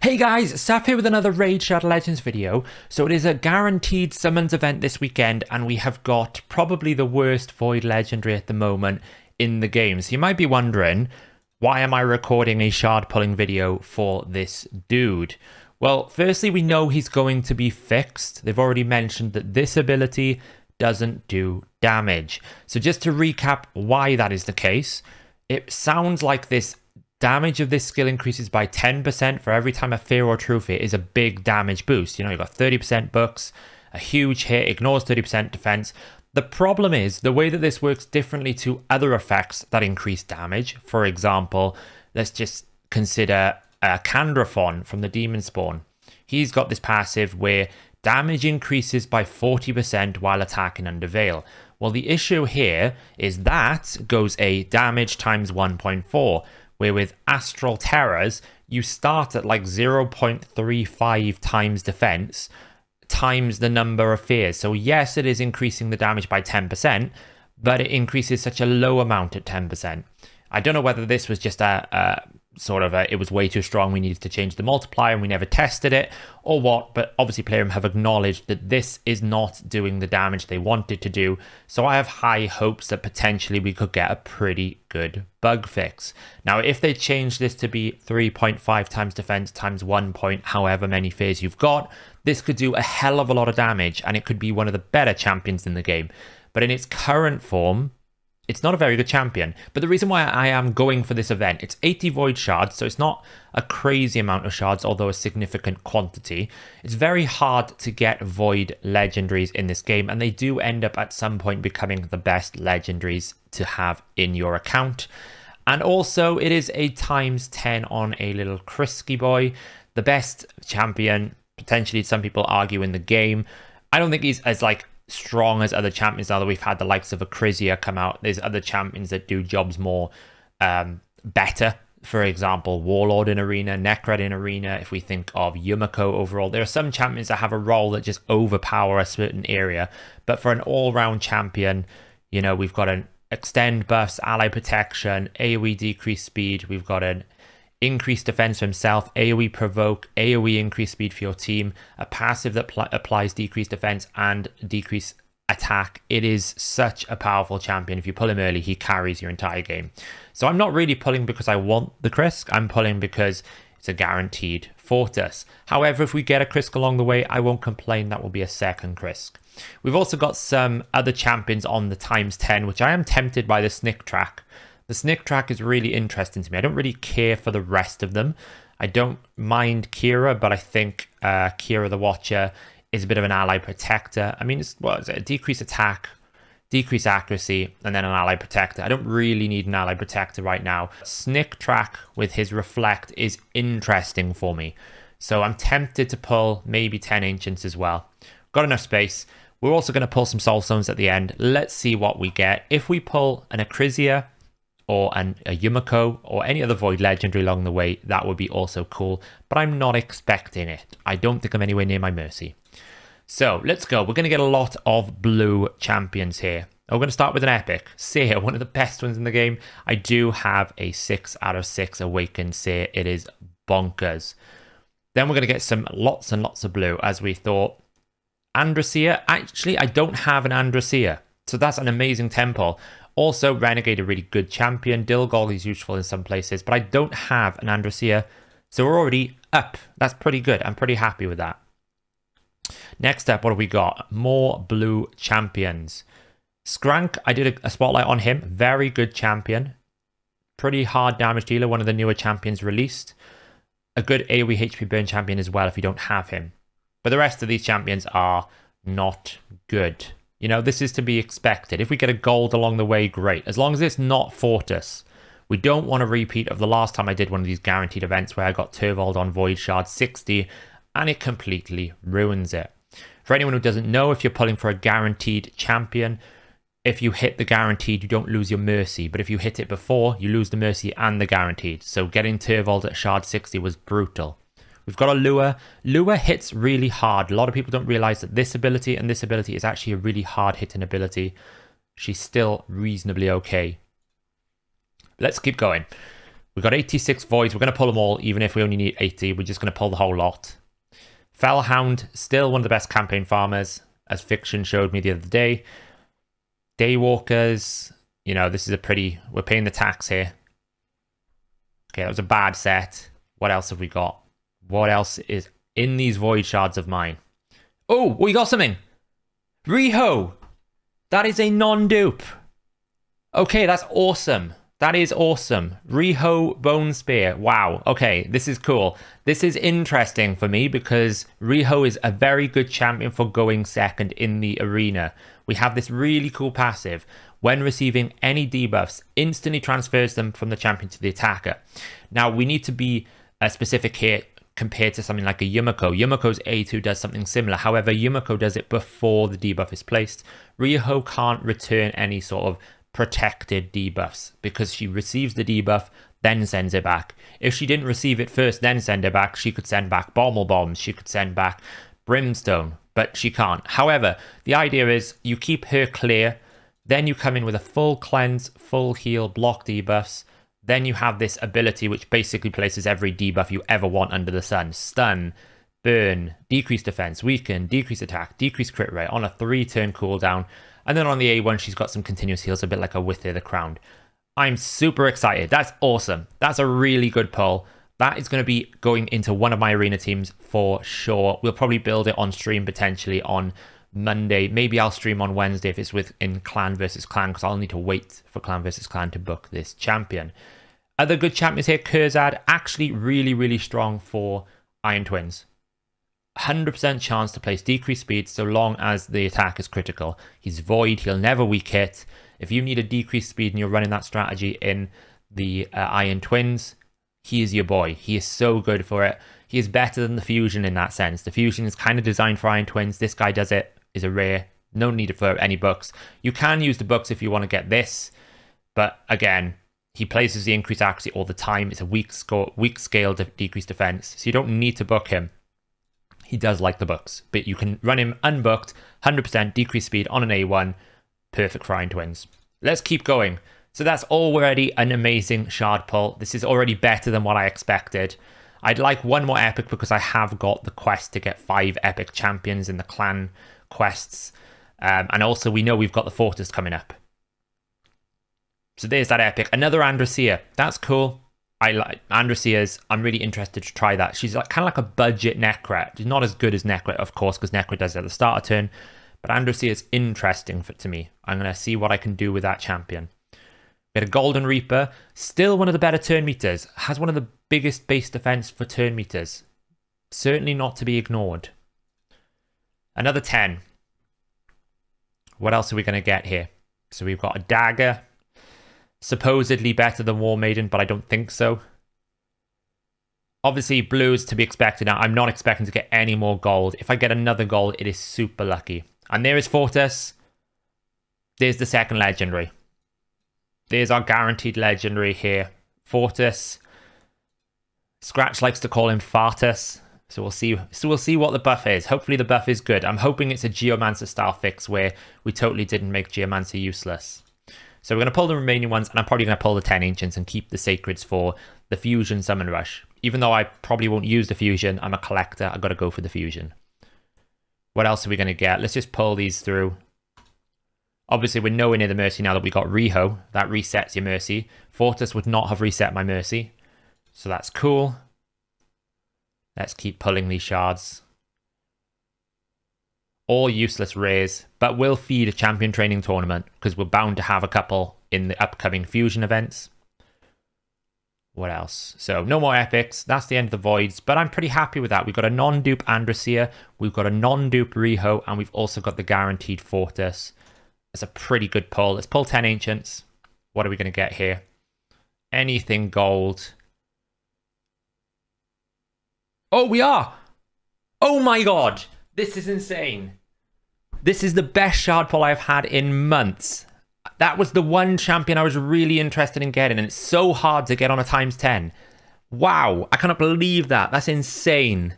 Hey guys, Saf here with another Raid Shadow Legends video. So it is a guaranteed summons event this weekend, and we have got probably the worst Void Legendary at the moment in the game. So you might be wondering, why am I recording a shard pulling video for this dude? Well, firstly, we know he's going to be fixed. They've already mentioned that this ability doesn't do damage. So just to recap why that is the case, it sounds like this damage of this skill increases by 10% for every time a fear or true fear is a big damage boost. You know, you've got 30% books, a huge hit, ignores 30% defense. The problem is the way that this works differently to other effects that increase damage. For example, let's just consider Candrathon from the Demon Spawn. He's got this passive where damage increases by 40% while attacking under Veil. Well, the issue here is that goes a damage times 1.4. where with Astral Terrors, you start at like 0.35 times defense times the number of fears. So yes, it is increasing the damage by 10%, but it increases such a low amount at 10%. I don't know whether this was just it was way too strong, we needed to change the multiplier and we never tested it, or what, but obviously Playroom have acknowledged that this is not doing the damage they wanted to do, so I have high hopes that potentially we could get a pretty good bug fix. Now, if they change this to be 3.5 times defense times 1 point however many fears you've got, this could do a hell of a lot of damage, and it could be one of the better champions in the game. But in its current form, it's not a very good champion. But the reason why I am going for this event, it's 80 Void Shards, so it's not a crazy amount of shards, although a significant quantity. It's very hard to get Void Legendaries in this game, and they do end up at some point becoming the best Legendaries to have in your account. And also, it is a times 10 on a little Krisky boy. The best champion, potentially some people argue in the game. I don't think he's as strong as other champions now that we've had the likes of Acrizia come out. There's other champions that do jobs more better. For example, Warlord in Arena, Necrad in Arena. If we think of Yumiko overall, there are some champions that have a role that just overpower a certain area. But for an all-round champion, you know, we've got an extend buffs, ally protection, AoE decrease speed. We've got an increased defense for himself, AoE provoke, AoE increase speed for your team, a passive that applies decreased defense and decreased attack. It is such a powerful champion. If you pull him early, he carries your entire game. So I'm not really pulling because I want the Krisk. I'm pulling because it's a guaranteed Fortus. However, if we get a Krisk along the way, I won't complain. That will be a second Krisk. We've also got some other champions on the times 10, which I am tempted by the Snick track. The Snick track is really interesting to me. I don't really care for the rest of them. I don't mind Kira, but I think Kira the Watcher is a bit of an ally protector. I mean, it's a decreased attack, decreased accuracy, and then an ally protector. I don't really need an ally protector right now. Snick track with his reflect is interesting for me. So I'm tempted to pull maybe 10 Ancients as well. Got enough space. We're also going to pull some Soul Stones at the end. Let's see what we get. If we pull an Acrizia, or a Yumiko, or any other Void Legendary along the way, that would be also cool, but I'm not expecting it. I don't think I'm anywhere near my Mercy. So, let's go. We're going to get a lot of blue champions here. We're going to start with an Epic. Seer, one of the best ones in the game. I do have a 6 out of 6 Awakened Seer. It is bonkers. Then we're going to get some lots and lots of blue, as we thought. Andraseer. Actually, I don't have an Andraseer, so that's an amazing temple. Also, Renegade, a really good champion. Dilgol is useful in some places, but I don't have an Andraseer, so we're already up. That's pretty good. I'm pretty happy with that. Next up, what have we got? More blue champions. Skrank, I did a spotlight on him. Very good champion. Pretty hard damage dealer, one of the newer champions released. A good AoE HP burn champion as well if you don't have him. But the rest of these champions are not good. You know, this is to be expected. If we get a gold along the way, great. As long as it's not Fortus. We don't want a repeat of the last time I did one of these guaranteed events where I got Turvold on Void Shard 60 and it completely ruins it. For anyone who doesn't know, if you're pulling for a guaranteed champion, if you hit the guaranteed, you don't lose your Mercy. But if you hit it before, you lose the Mercy and the guaranteed. So getting Turvold at Shard 60 was brutal. We've got a Lure. Lure hits really hard. A lot of people don't realize that this ability and this ability is actually a really hard hitting ability. She's still reasonably okay. Let's keep going. We've got 86 voids. We're going to pull them all, even if we only need 80. We're just going to pull the whole lot. Fellhound, still one of the best campaign farmers, as Fiction showed me the other day. Daywalkers, you know, this is a pretty... We're paying the tax here. Okay, that was a bad set. What else have we got? What else is in these void shards of mine? Oh, we got something. Riho. That is a non-dupe. Okay, that's awesome. That is awesome. Riho Bone Spear. Wow. Okay, this is cool. This is interesting for me because Riho is a very good champion for going second in the arena. We have this really cool passive. When receiving any debuffs, instantly transfers them from the champion to the attacker. Now, we need to be specific here compared to something like a Yumiko. Yumiko's A2 does something similar. However, Yumiko does it before the debuff is placed. Riho can't return any sort of protected debuffs because she receives the debuff, then sends it back. If she didn't receive it first, then send it back, she could send back Bommel Bombs, she could send back Brimstone, but she can't. However, the idea is you keep her clear, then you come in with a full cleanse, full heal, block debuffs. Then you have this ability which basically places every debuff you ever want under the sun. Stun, burn, decrease defense, weaken, decrease attack, decrease crit rate on a 3-turn cooldown. And then on the A1, she's got some continuous heals, a bit like a Wither the Crowned. I'm super excited. That's awesome. That's a really good pull. That is going to be going into one of my arena teams for sure. We'll probably build it on stream potentially on Monday. Maybe I'll stream on Wednesday if it's within clan versus clan, because I'll need to wait for clan versus clan to book this champion. Other good champions here, Kurzad, actually really, really strong for Iron Twins. 100% chance to place decreased speed so long as the attack is critical. He's void, he'll never weak hit. If you need a decreased speed and you're running that strategy in the Iron Twins, he is your boy. He is so good for it. He is better than the Fusion in that sense. The Fusion is kind of designed for Iron Twins. This guy does it, is a rare. No need for any books. You can use the books if you want to get this, but again, he places the increased accuracy all the time. It's a weak scale decreased defense, so you don't need to book him. He does like the books, but you can run him unbooked, 100% decreased speed on an A1, perfect for Iron Twins. Let's keep going. So that's already an amazing shard pull. This is already better than what I expected. I'd like one more epic because I have got the quest to get 5 epic champions in the clan quests. And also we know we've got the Fortus coming up. So there's that epic. Another Androsia. That's cool. I like Androsia's. I'm really interested to try that. She's like kind of like a budget Necret. She's not as good as Necret, of course, because Necret does it at the start of turn. But Androsia is interesting to me. I'm going to see what I can do with that champion. We had a Golden Reaper. Still one of the better turn meters. Has one of the biggest base defense for turn meters. Certainly not to be ignored. Another 10. What else are we going to get here? So we've got a Dagger. Supposedly better than War Maiden, but I don't think so. Obviously, blue is to be expected. Now, I'm not expecting to get any more gold. If I get another gold, it is super lucky. And there is Fortus. There's the second legendary. There's our guaranteed legendary here. Fortus. Scratch likes to call him Fartus. So we'll see. So we'll see what the buff is. Hopefully the buff is good. I'm hoping it's a Geomancer style fix where we totally didn't make Geomancer useless. So we're going to pull the remaining ones, and I'm probably going to pull the 10 Ancients and keep the Sacreds for the Fusion Summon Rush. Even though I probably won't use the Fusion, I'm a collector, I've got to go for the Fusion. What else are we going to get? Let's just pull these through. Obviously, we're nowhere near the Mercy now that we got Riho. That resets your Mercy. Fortus would not have reset my Mercy. So that's cool. Let's keep pulling these shards. All useless rares, but will feed a champion training tournament because we're bound to have a couple in the upcoming Fusion events. What else? So no more epics. That's the end of the voids, but I'm pretty happy with that. We've got a non-dupe Androsia, we've got a non-dupe Riho, and we've also got the guaranteed Fortus. That's a pretty good pull. Let's pull 10 Ancients. What are we going to get here? Anything gold. Oh, we are! Oh my god! This is insane. This is the best shard pull I've had in months. That was the one champion I was really interested in getting, and it's so hard to get on a times 10. Wow, I cannot believe that. That's insane.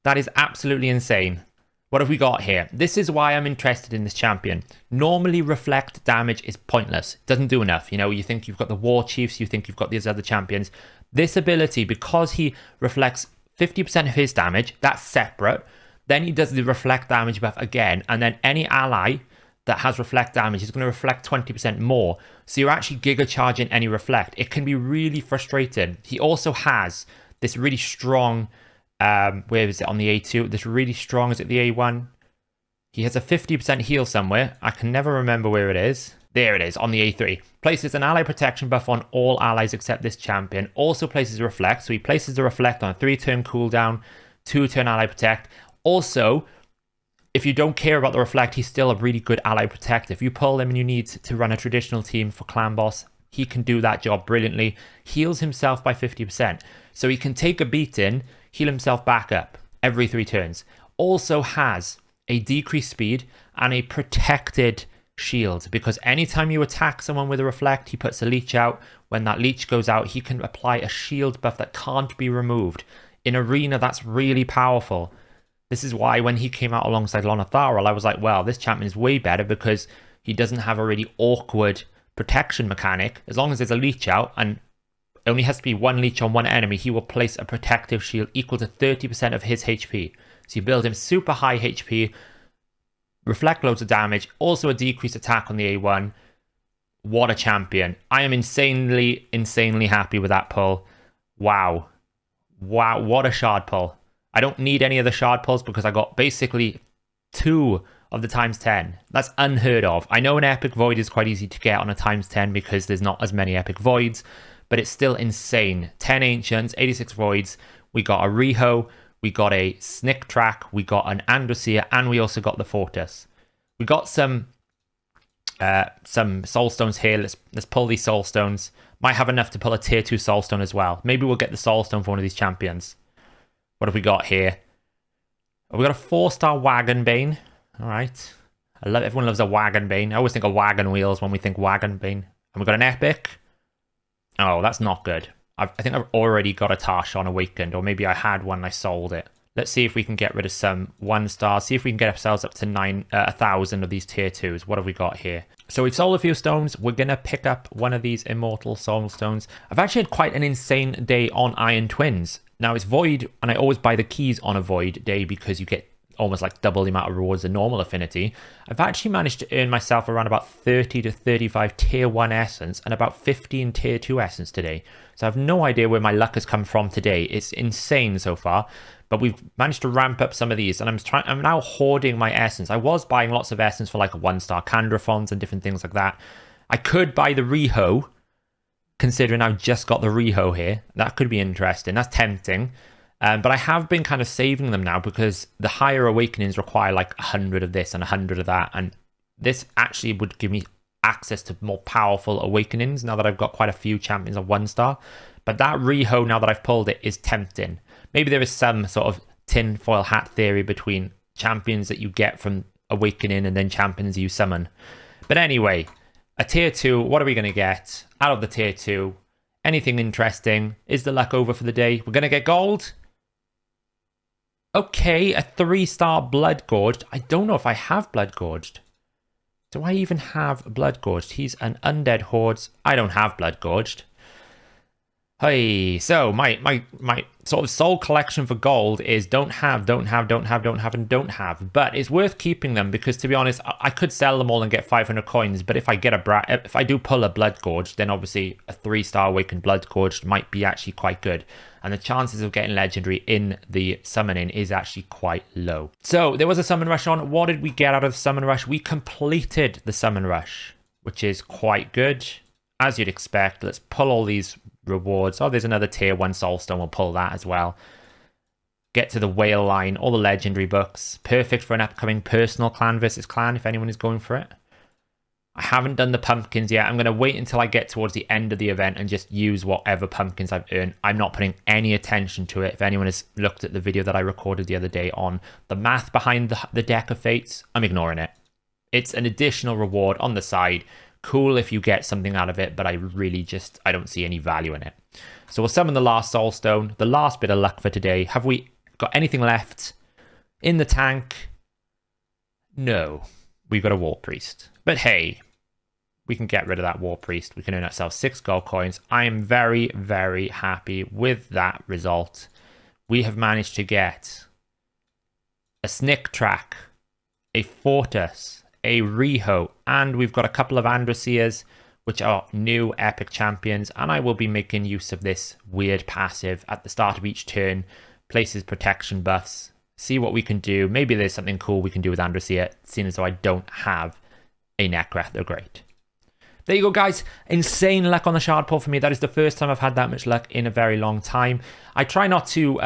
That is absolutely insane. What have we got here? This is why I'm interested in this champion. Normally, reflect damage is pointless. It doesn't do enough. You know, you think you've got the War Chiefs, you think you've got these other champions. This ability, because he reflects 50% of his damage, that's separate. Then he does the reflect damage buff again, and then any ally that has reflect damage is going to reflect 20% more. So you're actually giga charging any reflect. It can be really frustrating. He also has this really strong... where is it on the A2? This really strong, is it the A1? He has a 50% heal somewhere. I can never remember where it is. There it is, on the A3. Places an ally protection buff on all allies except this champion. Also places a reflect. So he places the reflect on a 3-turn cooldown, 2-turn ally protect. Also, if you don't care about the reflect, he's still a really good ally protect. If you pull him and you need to run a traditional team for clan boss, he can do that job brilliantly. Heals himself by 50%. So he can take a beating, heal himself back up every 3 turns. Also has a decreased speed and a protected shield, because anytime you attack someone with a reflect, he puts a leech out. When that leech goes out, he can apply a shield buff that can't be removed. In arena, that's really powerful. This is why when he came out alongside Lonatharil, I was like, well, this champion is way better because he doesn't have a really awkward protection mechanic. As long as there's a leech out and only has to be one leech on one enemy, he will place a protective shield equal to 30% of his HP. So you build him super high HP, reflect loads of damage, also a decreased attack on the A1. What a champion. I am insanely happy with that pull. Wow. Wow, what a shard pull. I don't need any of the shard pulls because I got basically 2 of the times 10. That's unheard of. I know an epic void is quite easy to get on a times 10 because there's not as many epic voids, but it's still insane. 10 ancients, 86 voids. We got a Riho, we got a Snick Track, we got an Androsia, and we also got the Fortus. We got some soul stones here. Let's pull these soul stones. Might have enough to pull a tier 2 soul stone as well. Maybe we'll get the soul stone for one of these champions. What have we got here? We got a 4-star Wagon Bane. All right. Everyone loves a Wagon Bane. I always think of wagon wheels when we think Wagon Bane. And we got an epic. Oh, that's not good. I think I've already got a Tarshan Awakened, or maybe I had one and I sold it. Let's see if we can get rid of some 1-stars. See if we can get ourselves up to 1,000 of these tier 2s. What have we got here? So we've sold a few stones. We're going to pick up one of these Immortal Soul Stones. I've actually had quite an insane day on Iron Twins. Now it's Void, and I always buy the keys on a Void day because you get almost like double the amount of rewards than normal affinity. I've actually managed to earn myself around about 30 to 35 tier 1 essence and about 15 tier 2 essence today. So I have no idea where my luck has come from today. It's insane so far, but we've managed to ramp up some of these, and I'm now hoarding my essence. I was buying lots of essence for like 1-star Candrafons and different things like that. I could buy the Riho, considering I've just got the Riho here. That could be interesting. That's tempting. But I have been kind of saving them now because the higher awakenings require like 100 of this and 100 of that. And this actually would give me access to more powerful awakenings now that I've got quite a few champions of 1-star. But that Riho, now that I've pulled it, is tempting. Maybe there is some sort of tinfoil hat theory between champions that you get from awakening and then champions you summon. But anyway, a tier 2, what are we going to get out of the tier 2? Anything interesting? Is the luck over for the day? We're going to get gold? Okay, a 3-star Blood Gorged. I don't know if I have Blood Gorged. Do I even have Blood Gorged? He's an Undead Hordes. I don't have Blood Gorged. Hey, so my sort of soul collection for gold is don't have, and don't have. But it's worth keeping them because, to be honest, I could sell them all and get 500 coins. But if I do pull a Blood Gorged, then obviously a 3-star Awakened Blood Gorged might be actually quite good. And the chances of getting legendary in the summoning is actually quite low. So there was a summon rush on. What did we get out of the summon rush? We completed the summon rush, which is quite good. As you'd expect, let's pull all these rewards. Oh, there's another tier 1 soulstone. We'll pull that as well. Get to the whale line, all the legendary books. Perfect for an upcoming personal clan versus clan if anyone is going for it. I haven't done the pumpkins yet. I'm going to wait until I get towards the end of the event and just use whatever pumpkins I've earned. I'm not putting any attention to it. If anyone has looked at the video that I recorded the other day on the math behind the deck of fates, I'm ignoring it. It's an additional reward on the side. Cool if you get something out of it, but I don't see any value in it. So we'll summon the last soul stone, the last bit of luck for today. Have we got anything left in the tank? No, we've got a War Priest. But hey, we can get rid of that War Priest. We can earn ourselves 6 gold coins. I am very, very happy with that result. We have managed to get a Snick Track, a Fortus, a Riho, and we've got a couple of Androsias, which are new epic champions, and I will be making use of this weird passive at the start of each turn, places protection buffs, see what we can do. Maybe there's something cool we can do with Androsia, seeing as though I don't have a Necreth the Great. There you go, guys. Insane luck on the shard pull for me. That is the first time I've had that much luck in a very long time. I try not to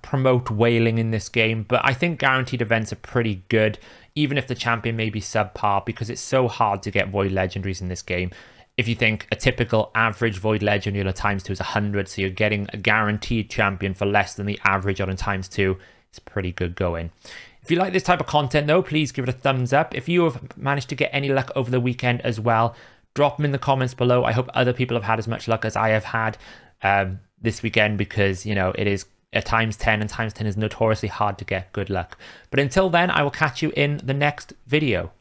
promote whaling in this game, but I think guaranteed events are pretty good, even if the champion may be subpar, because it's so hard to get void legendaries in this game. If you think a typical average void legendary on a ×2 is 100, so you're getting a guaranteed champion for less than the average on a ×2, it's pretty good going. If you like this type of content, though, please give it a thumbs up. If you have managed to get any luck over the weekend as well, drop them in the comments below. I hope other people have had as much luck as I have had this weekend, because, you know, it is a ×10, and ×10 is notoriously hard to get good luck. But until then, I will catch you in the next video.